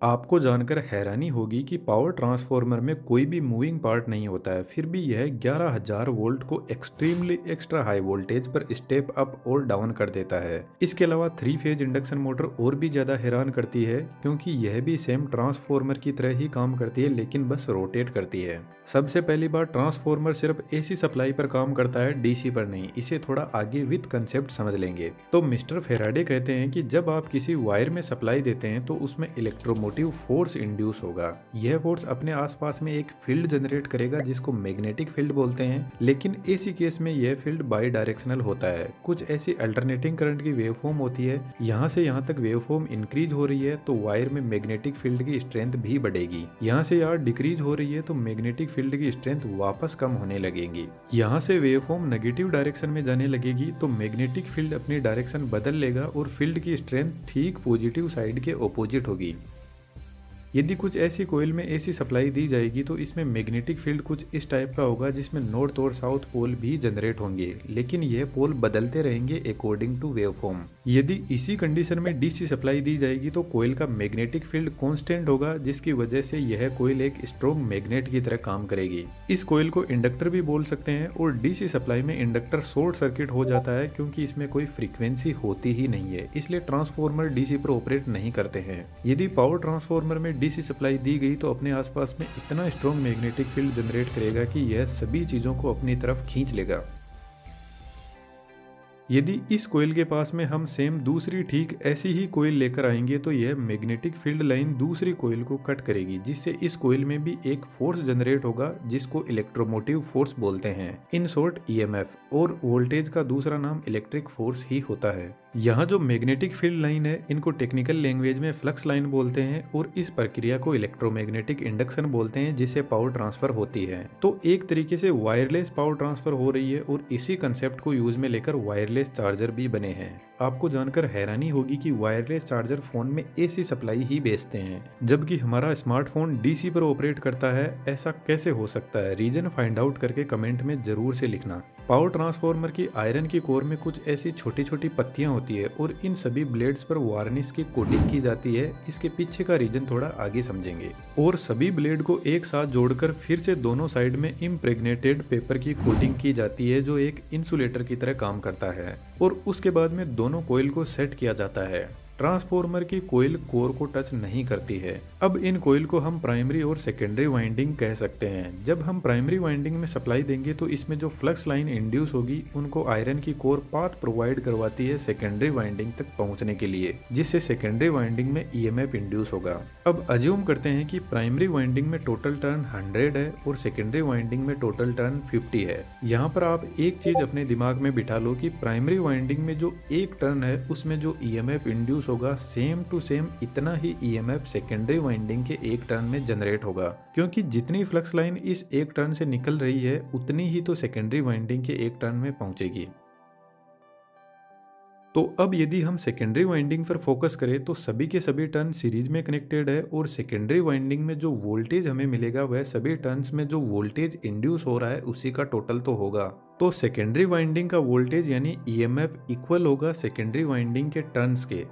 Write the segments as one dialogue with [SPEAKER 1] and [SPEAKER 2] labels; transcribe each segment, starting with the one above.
[SPEAKER 1] आपको जानकर हैरानी होगी कि पावर ट्रांसफार्मर में कोई भी मूविंग पार्ट नहीं होता है, फिर भी यह 11,000 वोल्ट को एक्सट्रीमली एक्स्ट्रा हाई वोल्टेज पर स्टेप अप और डाउन कर देता है। इसके अलावा 3 फेज इंडक्शन मोटर और भी ज्यादा हैरान करती है, क्योंकि यह भी सेम ट्रांसफार्मर की तरह ही काम करती है, लेकिन बस रोटेट करती है। सबसे पहली बार ट्रांसफार्मर सिर्फ एसी सप्लाई पर काम करता है, डीसी पर नहीं। इसे थोड़ा आगे विद कंसेप्ट समझ लेंगे। तो मिस्टर फेराडे कहते हैं कि जब आप किसी वायर में सप्लाई देते हैं तो उसमें इलेक्ट्रोमोटिव फोर्स इंड्यूस होगा। यह फोर्स अपने आसपास में एक फील्ड जनरेट करेगा जिसको मैग्नेटिक फील्ड बोलते हैं, लेकिन एसी केस में यह फील्ड बाई डायरेक्शनल होता है। कुछ ऐसी अल्टरनेटिंग करंट की वेवफॉर्म होती है, यहाँ से यहाँ तक वेवफॉर्म इंक्रीज हो रही है तो वायर में मैग्नेटिक फील्ड की स्ट्रेंथ भी बढ़ेगी। यहाँ से यहाँ डिक्रीज हो रही है तो मैग्नेटिक फील्ड की स्ट्रेंथ वापस कम होने लगेगी। यहाँ से वेवफॉर्म नेगेटिव डायरेक्शन में जाने लगेगी तो मैग्नेटिक फील्ड अपनी डायरेक्शन बदल लेगा और फील्ड की स्ट्रेंथ ठीक पॉजिटिव साइड के ऑपोजिट होगी। यदि कुछ ऐसी कोयल में एसी सप्लाई दी जाएगी तो इसमें मैग्नेटिक फील्ड कुछ इस टाइप का होगा, जिसमें नॉर्थ और साउथ पोल भी जनरेट होंगे, लेकिन यह पोल बदलते रहेंगे अकॉर्डिंग टू वेवफॉर्म। यदि इसी कंडीशन में डीसी सप्लाई दी जाएगी तो कोयल का मैग्नेटिक फील्ड कांस्टेंट होगा, जिसकी वजह से यह कोयल एक स्ट्रॉन्ग मैग्नेट की तरह काम करेगी। इस कोयल को इंडक्टर भी बोल सकते हैं और डीसी सप्लाई में इंडक्टर शॉर्ट सर्किट हो जाता है, क्योंकि इसमें कोई फ्रीक्वेंसी होती ही नहीं है, इसलिए ट्रांसफार्मर डीसी पर ऑपरेट नहीं करते हैं। यदि पावर ट्रांसफार्मर में डीसी सप्लाई दी गई तो अपने आसपास में इतना स्ट्रॉन्ग मैग्नेटिक फील्ड जनरेट करेगा कि यह सभी चीजों को अपनी तरफ खींच लेगा। यदि इस कोयल के पास में हम सेम दूसरी ठीक ऐसी ही कोयल लेकर आएंगे तो यह मैग्नेटिक फील्ड लाइन दूसरी कोयल को कट करेगी, जिससे इस कोयल में भी एक फोर्स जनरेट होगा जिसको इलेक्ट्रोमोटिव फोर्स बोलते हैं, इन शॉर्ट ईएमएफ, और वोल्टेज का दूसरा नाम इलेक्ट्रिक फोर्स ही होता है। यहाँ जो मैग्नेटिक फील्ड लाइन है इनको टेक्निकल लैंग्वेज में फ्लक्स लाइन बोलते हैं और इस प्रक्रिया को इलेक्ट्रोमैग्नेटिक इंडक्शन बोलते हैं, जिससे पावर ट्रांसफर होती है। तो एक तरीके से वायरलेस पावर ट्रांसफर हो रही है और इसी कंसेप्ट को यूज में लेकर वायरलेस चार्जर भी बने हैं। आपको जानकर हैरानी होगी कि वायरलेस चार्जर फोन में एसी सप्लाई ही भेजते हैं, जबकि हमारा स्मार्टफोन डीसी पर ऑपरेट करता है। ऐसा कैसे हो सकता है? रीजन फाइंड आउट करके कमेंट में जरूर से लिखना। पावर ट्रांसफार्मर की आयरन की कोर में कुछ ऐसी छोटी छोटी पत्तियां होती है और इन सभी ब्लेड्स पर वार्निश की कोटिंग की जाती है। इसके पीछे का रीजन थोड़ा आगे समझेंगे। और सभी ब्लेड को एक साथ जोड़कर फिर से दोनों साइड में इम्प्रेग्नेटेड पेपर की कोटिंग की जाती है, जो एक इंसुलेटर की तरह काम करता है, और उसके बाद में दोनों कॉइल को सेट किया जाता है। ट्रांसफार्मर की कोयल कोर को टच नहीं करती है। अब इन कोयल को हम प्राइमरी और सेकेंडरी वाइंडिंग कह सकते हैं। जब हम प्राइमरी वाइंडिंग में सप्लाई देंगे तो इसमें जो फ्लक्स लाइन इंड्यूस होगी उनको आयरन की कोर पाथ प्रोवाइड करवाती है सेकेंडरी वाइंडिंग तक पहुंचने के लिए, जिससे सेकेंडरी वाइंडिंग में ईएमएफ इंड्यूस होगा। अब अज्यूम करते हैं कि प्राइमरी वाइंडिंग में टोटल टर्न 100 है और सेकेंडरी वाइंडिंग में टोटल टर्न 50 है। यहाँ पर आप एक चीज अपने दिमाग में बिठा लो कि प्राइमरी वाइंडिंग में जो एक टर्न है उसमें जो ईएमएफ इंड्यूस होगा सेम टू सेम इतना ही ईएमएफ सेकेंडरी वाइंडिंग के एक टर्न में जनरेट होगा, क्योंकि जितनी फ्लक्स लाइन इस एक टर्न से निकल रही है उतनी ही तो सेकेंडरी वाइंडिंग के एक टर्न में पहुंचेगी। तो अब यदि हम सेकेंडरी वाइंडिंग पर फोकस करें तो सभी के सभी टर्न सीरीज में कनेक्टेड है और सेकेंडरी वाइंडिंग में जो वोल्टेज हमें मिलेगा वह सभी टर्न्स में जो वोल्टेज इंड्यूस हो रहा है उसी का टोटल तो होगा। तो सेकेंडरी वाइंडिंग का वोल्टेज यानी ईएमएफ इक्वल होगा सेकेंडरी वाइंडिंग के टर्न्स के।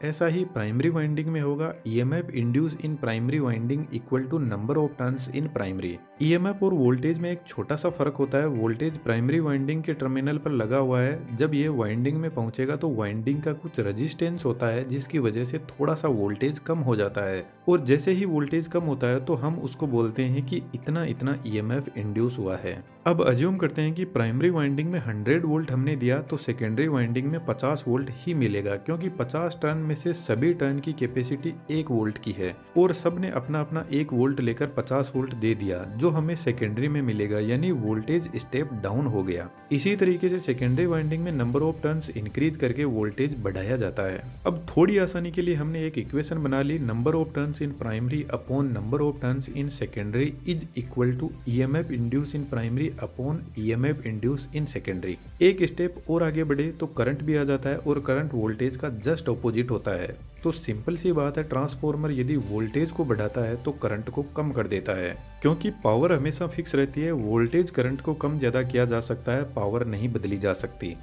[SPEAKER 1] ऐसा ही प्राइमरी वाइंडिंग में होगा EMF induce in primary winding equal to number of turns in primary. EMF और वोल्टेज में एक छोटा सा फर्क होता है। वोल्टेज प्राइमरी वाइंडिंग के टर्मिनल पर लगा हुआ है, जब ये वाइंडिंग में पहुंचेगा तो वाइंडिंग का कुछ रेजिस्टेंस होता है जिसकी वजह से थोड़ा सा वोल्टेज कम हो जाता है, और जैसे ही वोल्टेज कम होता है तो हम उसको बोलते हैं कि इतना इतना ईएमएफ इंड्यूस हुआ है। अब अज्यूम करते हैं कि प्राइमरी वाइंडिंग में 100 वोल्ट हमने दिया तो सेकेंडरी वाइंडिंग में 50 वोल्ट ही मिलेगा, क्योंकि 50 टर्न में से सभी टर्न की कैपेसिटी 1 वोल्ट की है और सब ने अपना अपना 1 वोल्ट लेकर 50 वोल्ट दे दिया, जो हमें सेकेंडरी में मिलेगा, यानी वोल्टेज स्टेप डाउन हो गया। इसी तरीके से सेकेंडरी वाइंडिंग में नंबर ऑफ टर्न्स इंक्रीज करके वोल्टेज बढ़ाया जाता है। अब थोड़ी आसानी के लिए हमने एक इक्वेशन बना ली, number of turns in primary upon number of turns in secondary is equal to EMF induce in primary upon EMF induce in secondary. एक स्टेप और आगे बढ़े तो करंट भी आ जाता है और करंट वोल्टेज का जस्ट ऑपोजिट होता है। तो सिंपल सी बात है, ट्रांसफार्मर यदि वोल्टेज को बढ़ाता है तो करंट को कम कर देता है, क्योंकि पावर हमेशा फिक्स रहती है। वोल्टेज करंट को कम ज्यादा किया जा सकता है, पावर नहीं बदली जा सकती।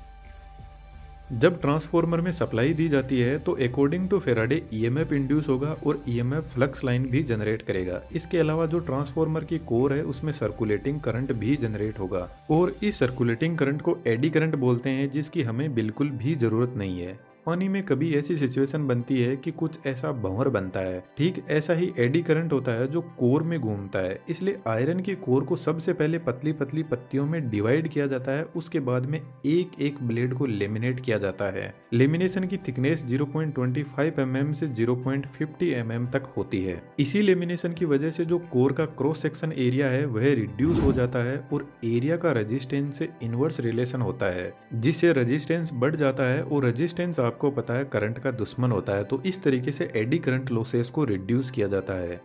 [SPEAKER 1] जब ट्रांसफॉर्मर में सप्लाई दी जाती है तो according to Faraday EMF induce होगा और ईएमएफ फ्लक्स लाइन भी जनरेट करेगा। इसके अलावा जो ट्रांसफॉर्मर की कोर है उसमें सर्कुलेटिंग करंट भी जनरेट होगा और इस सर्कुलेटिंग करंट को एडी करंट बोलते हैं, जिसकी हमें बिल्कुल भी जरूरत नहीं है। पानी में कभी ऐसी सिचुएशन बनती है कि कुछ ऐसा भंवर बनता है, ठीक ऐसा ही एडी करंट होता है जो कोर में घूमता है। इसलिए आयरन की कोर को सबसे पहले पतली पतली पत्तियों में डिवाइड किया जाता है, उसके बाद में एक एक ब्लेड को लेमिनेट किया जाता है। लेमिनेशन की थिकनेस 0.25 mm से 0.50 mm तक होती है। इसी लेमिनेशन की वजह से जो कोर का क्रॉस सेक्शन एरिया है वह रिड्यूस हो जाता है और एरिया का रेजिस्टेंस से इनवर्स रिलेशन होता है, जिससे रेजिस्टेंस बढ़ जाता है और रेजिस्टेंस आपको पता है करंट का दुश्मन होता है। तो इस तरीके से एडी करंट लॉसेस को रिड्यूस किया जाता है।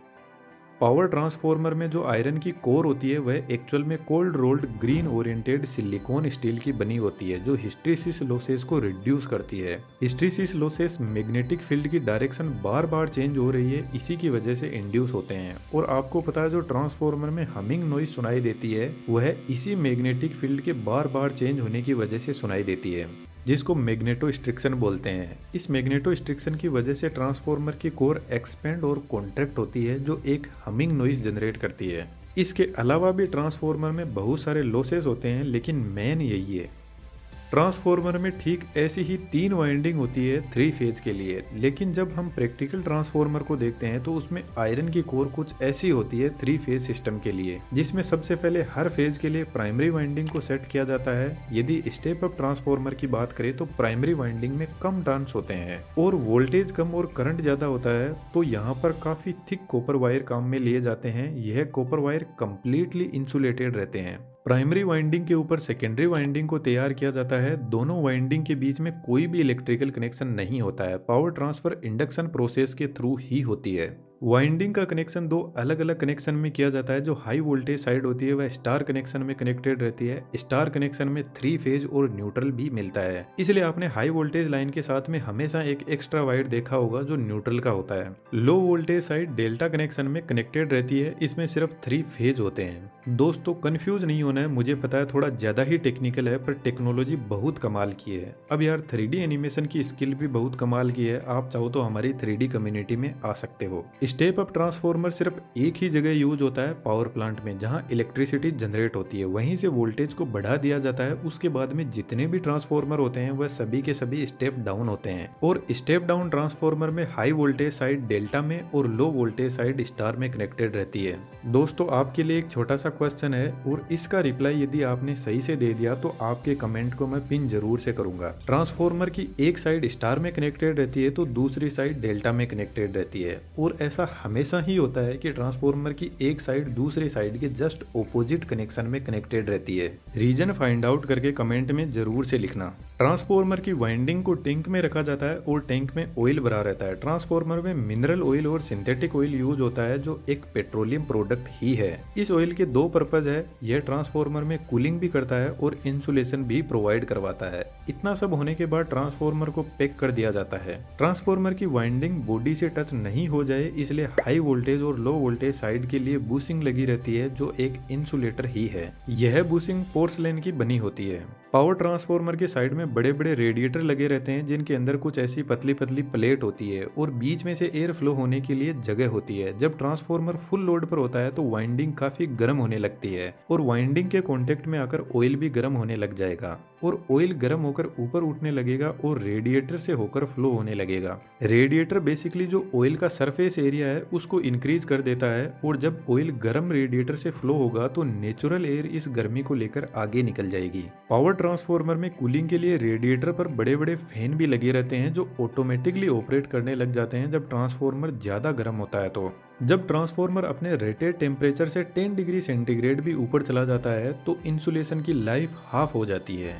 [SPEAKER 1] पावर ट्रांसफॉर्मर में जो आयरन की कोर होती है वह एक्चुअल में cold rolled green oriented silicon steel की बनी होती है, जो हिस्ट्रीसिस लॉसेस को रिड्यूस करती है। हिस्ट्रीसिस लॉसेस मैग्नेटिक फील्ड की डायरेक्शन बार बार चेंज हो रही है, इसी की वजह से इंड्यूस होते हैं। और आपको पता है जो ट्रांसफॉर्मर में हमिंग नॉइज सुनाई देती है वह इसी मैग्नेटिक फील्ड के बार बार चेंज होने की वजह से सुनाई देती है, जिसको मैग्नेटोस्ट्रिक्शन बोलते हैं। इस मैग्नेटोस्ट्रिक्शन की वजह से ट्रांसफॉर्मर की कोर एक्सपेंड और कॉन्ट्रैक्ट होती है, जो एक हमिंग नॉइज जनरेट करती है। इसके अलावा भी ट्रांसफॉर्मर में बहुत सारे लॉसेस होते हैं, लेकिन मेन यही है। ट्रांसफॉर्मर में ठीक ऐसी ही 3 वाइंडिंग होती है 3 फेज के लिए, लेकिन जब हम प्रैक्टिकल ट्रांसफॉर्मर को देखते हैं तो उसमें आयरन की कोर कुछ ऐसी होती है 3 फेज सिस्टम के लिए, जिसमें सबसे पहले हर फेज के लिए प्राइमरी वाइंडिंग को सेट किया जाता है। यदि स्टेप अप ट्रांसफॉर्मर की बात करें तो प्राइमरी वाइंडिंग में कम टर्न्स होते हैं और वोल्टेज कम और करंट ज्यादा होता है, तो यहाँ पर काफी थिक कॉपर वायर काम में लिए जाते हैं। यह कॉपर वायर कंप्लीटली इंसुलेटेड रहते हैं। प्राइमरी वाइंडिंग के ऊपर सेकेंडरी वाइंडिंग को तैयार किया जाता है। दोनों वाइंडिंग के बीच में कोई भी इलेक्ट्रिकल कनेक्शन नहीं होता है। पावर ट्रांसफर इंडक्शन प्रोसेस के थ्रू ही होती है। वाइंडिंग का कनेक्शन 2 अलग अलग कनेक्शन में किया जाता है। जो हाई वोल्टेज साइड होती है वह स्टार कनेक्शन में कनेक्टेड रहती है। स्टार कनेक्शन में 3 फेज और न्यूट्रल भी मिलता है, इसलिए आपने हाई वोल्टेज लाइन के साथ में हमेशा एक एक्स्ट्रा वायर देखा होगा जो न्यूट्रल का होता है। Low voltage side delta connection में कनेक्टेड रहती है, इसमें सिर्फ 3 फेज होते हैं। दोस्तों कंफ्यूज नहीं होना है, मुझे पता है थोड़ा ज्यादा ही टेक्निकल है, पर टेक्नोलॉजी बहुत कमाल की है। अब यार 3D एनिमेशन की स्किल भी बहुत कमाल की है। आप चाहो तो हमारी 3D कम्युनिटी में आ सकते हो। स्टेप अप ट्रांसफॉर्मर सिर्फ एक ही जगह यूज होता है, पावर प्लांट में, जहां इलेक्ट्रिसिटी जनरेट होती है। वहीं से वोल्टेज को बढ़ा दिया जाता है। उसके बाद में जितने भी ट्रांसफॉर्मर होते हैं वह सभी के सभी स्टेप डाउन होते हैं। और स्टेप डाउन ट्रांसफॉर्मर में हाई वोल्टेज साइड डेल्टा में और लो वोल्टेज साइड स्टार में कनेक्टेड रहती है। दोस्तों आपके लिए एक छोटा सा क्वेश्चन है और इसका रिप्लाई यदि आपने सही से दे दिया तो आपके कमेंट को मैं पिन जरूर से करूंगा। ट्रांसफॉर्मर की एक साइड स्टार में कनेक्टेड रहती है तो दूसरी साइड डेल्टा में कनेक्टेड रहती है। और ऐसा हमेशा ही होता है कि ट्रांसफॉर्मर की एक साइड दूसरी साइड के जस्ट ऑपोजिट कनेक्शन में कनेक्टेड रहती है। रीजन फाइंड आउट करके कमेंट में जरूर से लिखना। ट्रांसफॉर्मर की वाइंडिंग को टैंक में रखा जाता है और टैंक में ऑयल भरा रहता है। ट्रांसफॉर्मर में मिनरल ऑयल और सिंथेटिक ऑयल यूज होता है, जो एक पेट्रोलियम प्रोडक्ट ही है। इस ऑयल के 2 पर्पज है। यह ट्रांसफॉर्मर में कूलिंग भी करता है और इंसुलेशन भी प्रोवाइड करवाता है। इतना सब होने के बाद ट्रांसफॉर्मर को पैक कर दिया जाता है। ट्रांसफॉर्मर की वाइंडिंग बॉडी से टच नहीं हो जाए इसलिए हाई वोल्टेज और लो वोल्टेज साइड के लिए बूसिंग लगी रहती है, जो एक इंसुलेटर ही है। यह बूसिंग पोर्सलेन की बनी होती है। पावर ट्रांसफॉर्मर के साइड में बड़े बड़े रेडिएटर लगे रहते हैं, जिनके अंदर कुछ ऐसी पतली पतली प्लेट होती है और बीच में से एयर फ्लो होने के लिए जगह होती है। जब ट्रांसफॉर्मर फुल लोड पर होता है तो वाइंडिंग काफी गर्म होने लगती है और वाइंडिंग के कांटेक्ट में आकर ऑयल भी गर्म होने लग जाएगा और ऑयल गर्म होकर ऊपर उठने लगेगा और रेडिएटर से होकर फ्लो होने लगेगा। रेडिएटर बेसिकली जो ऑयल का सरफेस एरिया है उसको इंक्रीज कर देता है और जब ऑयल गर्म रेडिएटर से फ्लो होगा तो नेचुरल एयर इस गर्मी को लेकर आगे निकल जाएगी। पावर ट्रांसफॉर्मर में कूलिंग के लिए रेडिएटर पर बड़े बड़े फैन भी लगे रहते हैं, जो ऑटोमेटिकली ऑपरेट करने लग जाते हैं जब ट्रांसफॉर्मर ज्यादा गर्म होता है। तो जब ट्रांसफॉर्मर अपने रेटेड टेम्परेचर से 10 डिग्री सेंटीग्रेड भी ऊपर चला जाता है तो इंसुलेशन की लाइफ हाफ हो जाती है।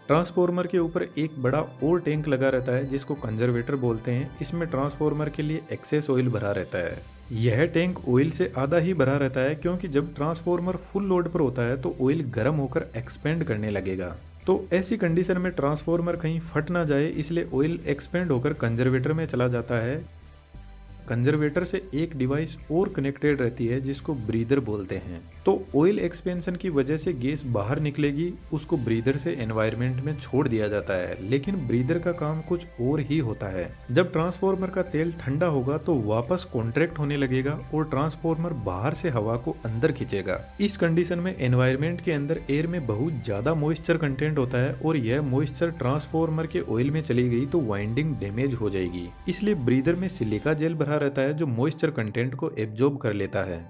[SPEAKER 1] ट्रांसफॉर्मर के ऊपर एक बड़ा और टैंक लगा रहता है जिसको कंजर्वेटर बोलते हैं। इसमें ट्रांसफॉर्मर के लिए एक्सेस ऑयल भरा रहता है। यह टैंक ऑयल से आधा ही भरा रहता है, क्योंकि जब ट्रांसफॉर्मर फुल लोड पर होता है तो ऑयल गर्म होकर एक्सपेंड करने लगेगा। तो ऐसी कंडीशन में ट्रांसफॉर्मर कहीं फट ना जाए इसलिए ऑयल एक्सपेंड होकर कंजर्वेटर में चला जाता है। कंजर्वेटर से एक डिवाइस और कनेक्टेड रहती है जिसको ब्रीदर बोलते हैं। तो ऑयल एक्सपेंशन की वजह से गैस बाहर निकलेगी, उसको ब्रीदर से एनवायरनमेंट में छोड़ दिया जाता है। लेकिन ब्रीदर का काम कुछ और ही होता है। जब ट्रांसफार्मर का तेल ठंडा होगा तो वापस कॉन्ट्रैक्ट होने लगेगा और ट्रांसफार्मर बाहर से हवा को अंदर खींचेगा। इस कंडीशन में एनवायरनमेंट के अंदर एयर में बहुत ज्यादा मॉइस्चर कंटेंट होता है और यह मॉइस्चर ट्रांसफार्मर के ऑयल में चली गई तो वाइंडिंग डैमेज हो जाएगी। इसलिए ब्रीदर में सिलिका जेल भरा रहता है जो मॉइस्चर कंटेंट को एब्जॉर्ब कर लेता है।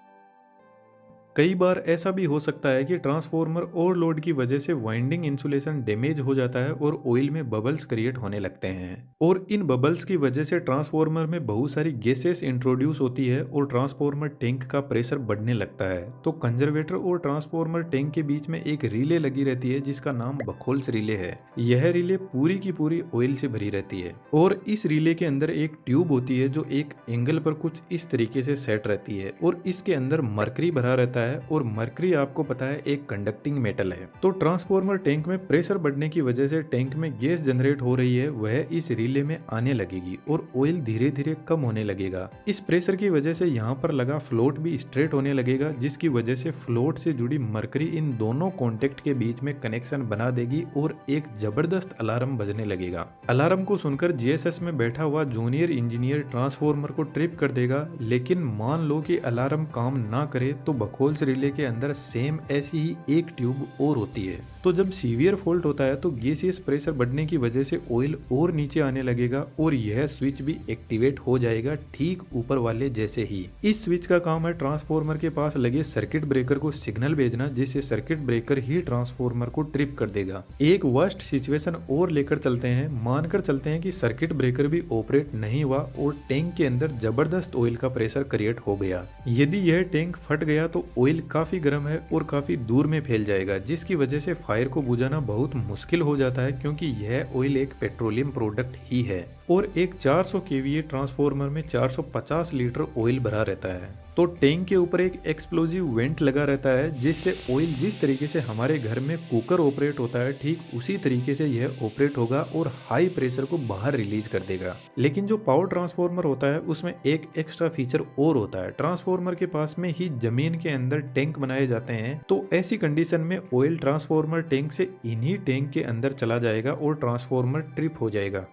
[SPEAKER 1] कई बार ऐसा भी हो सकता है कि ट्रांसफार्मर ओवरलोड की वजह से वाइंडिंग इंसुलेशन डैमेज हो जाता है और ऑयल में बबल्स क्रिएट होने लगते हैं और इन बबल्स की वजह से ट्रांसफार्मर में बहुत सारी गैसेस इंट्रोड्यूस होती है और ट्रांसफार्मर टैंक का प्रेशर बढ़ने लगता है। तो कंजर्वेटर और ट्रांसफार्मर टैंक के बीच में एक रिले लगी रहती है जिसका नाम बखोल्स रिले है। यह रिले पूरी की पूरी ऑयल से भरी रहती है और इस रिले के अंदर एक ट्यूब होती है जो एक एंगल पर कुछ इस तरीके से सेट रहती है और इसके अंदर मरकरी भरा रहता है और मरकरी आपको पता है एक कंडक्टिंग मेटल है। तो ट्रांसफार्मर टैंक में प्रेशर बढ़ने की वजह से टैंक में गैस जनरेट हो रही है, वह इस रिले में आने लगेगी और ऑयल धीरे धीरे कम होने लगेगा। इस प्रेशर की वजह से यहाँ पर लगा फ्लोट भी स्ट्रेट होने लगेगा जिसकी वजह से फ्लोट से जुड़ी मरकरी इन दोनों कॉन्टेक्ट के बीच में कनेक्शन बना देगी और एक जबरदस्त अलार्म बजने लगेगा। अलार्म को सुनकर जीएसएस में बैठा हुआ जूनियर इंजीनियर ट्रांसफार्मर को ट्रिप कर देगा। लेकिन मान लो कि अलार्म काम ना करे तो बखोल्स रिले के अंदर सेम ऐसी ही एक ट्यूब और होती है। तो जब सीवियर फॉल्ट होता है तो गैसियस प्रेशर बढ़ने की वजह से ऑयल और नीचे आने लगेगा और यह स्विच भी एक्टिवेट हो जाएगा ठीक ऊपर वाले जैसे ही। इस स्विच का काम है ट्रांसफार्मर के पास लगे सर्किट ब्रेकर को सिग्नल भेजना जिससे सर्किट ब्रेकर ही ट्रांसफार्मर को ट्रिप कर देगा। एक वर्स्ट सिचुएशन और लेकर चलते हैं, मानकर चलते हैं कि सर्किट ब्रेकर भी ऑपरेट नहीं हुआ और टैंक के अंदर जबरदस्त ऑयल का प्रेशर क्रिएट हो गया। यदि यह टैंक फट गया तो ऑयल काफी गर्म है और काफी दूर में फैल जाएगा जिसकी वजह से फायर को बुझाना बहुत मुश्किल हो जाता है क्योंकि यह ऑयल एक पेट्रोलियम प्रोडक्ट ही है और एक 400 केवीए ट्रांसफार्मर में 450 लीटर ऑयल भरा रहता है। तो टैंक के ऊपर एक एक्सप्लोजिव वेंट लगा रहता है जिससे ऑयल जिस तरीके से हमारे घर में कुकर ऑपरेट होता है ठीक उसी तरीके से यह ऑपरेट होगा और हाई प्रेशर को बाहर रिलीज कर देगा। लेकिन जो पावर ट्रांसफार्मर होता है उसमें एक एक्स्ट्रा फीचर और होता है, ट्रांसफार्मर के पास में ही जमीन के अंदर टैंक बनाए जाते हैं। तो ऐसी कंडीशन में ऑयल ट्रांसफार्मर टैंक से इन्हीं टैंक के अंदर चला जाएगा और ट्रांसफार्मर ट्रिप हो जाएगा।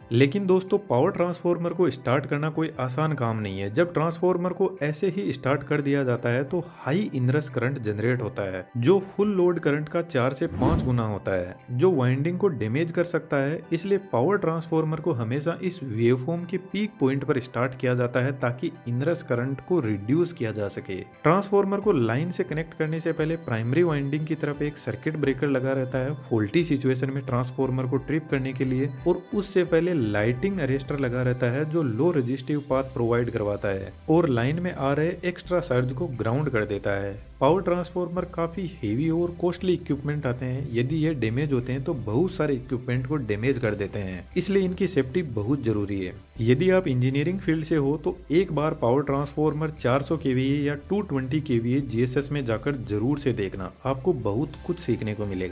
[SPEAKER 1] लेकिन दोस्तों पावर ट्रांसफार्मर को स्टार्ट करना कोई आसान काम नहीं है। जब ट्रांसफार्मर को ऐसे ही स्टार्ट कर दिया जाता है तो हाई इनरस करंट जनरेट होता है जो फुल लोड करंट का 4 से 5 गुना होता है जो वाइंडिंग को डैमेज कर सकता है। इसलिए पावर ट्रांसफार्मर को हमेशा इस वेवफॉर्म के पीक पॉइंट पर स्टार्ट किया जाता है ताकि इनरस करंट को रिड्यूस किया जा सके। ट्रांसफार्मर को लाइन से कनेक्ट करने से पहले प्राइमरी वाइंडिंग की तरफ एक सर्किट ब्रेकर लगा रहता है फॉल्टी सिचुएशन में ट्रांसफार्मर को ट्रिप करने के लिए और उससे पहले लाइटिंग अरेस्टर लगा रहता है जो लो रेजिस्टिव पाथ प्रोवाइड करवाता है और लाइन में आ रहे एक्स्ट्रा सर्ज को ग्राउंड कर देता है। पावर ट्रांसफार्मर काफी हेवी और कॉस्टली इक्विपमेंट आते हैं, यदि ये डैमेज होते हैं तो बहुत सारे इक्विपमेंट को डैमेज कर देते हैं, इसलिए इनकी सेफ्टी बहुत जरूरी है। यदि आप इंजीनियरिंग फील्ड से हो तो एक बार पावर ट्रांसफार्मर 400 केवीए या 220 केवीए जीएसएस में जाकर जरूर से देखना, आपको बहुत कुछ सीखने को मिलेगा।